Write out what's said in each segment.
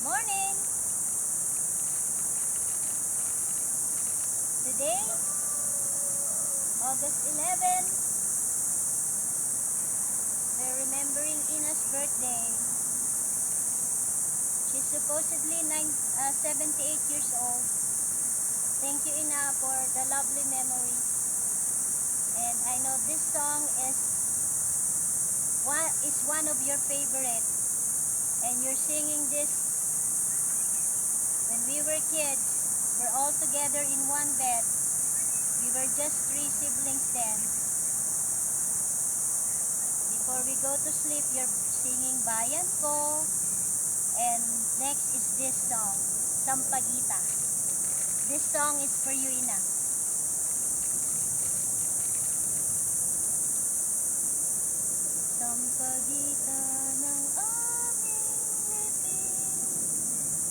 Morning! Today, August 11, we're remembering Ina's birthday. She's supposedly 78 years old. Thank you, Ina, for the lovely memories. And I know this song is one of your favorite. And you're singing this when we were kids. We're all together in one bed. We were just 3 siblings then. Before we go to sleep, you're singing Bayan Ko. And next is this song, Sampaguita. This song is for you, Ina. Sampaguita ng aming libing,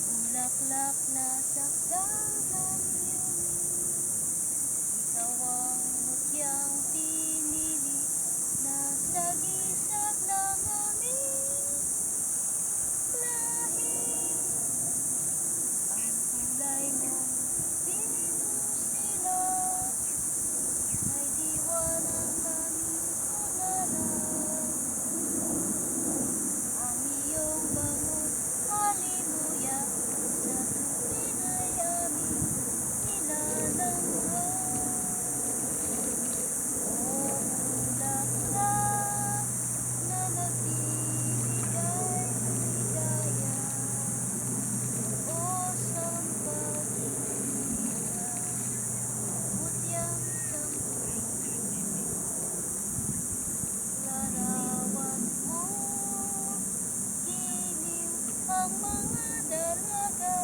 bulaklak na sakdagang yumi. Ikaw ang mutyang pinili na sagisag ng aming lahi. Ang kulay mong pinusilang may diwa ng langit unalan. Ang iyong bangon halimuya sa tubig ay aming nilalanghap. O bulaklak na nagbibigay ligaya, o sampaguita, mutyang larawan mo, giliw ang mga dalaga.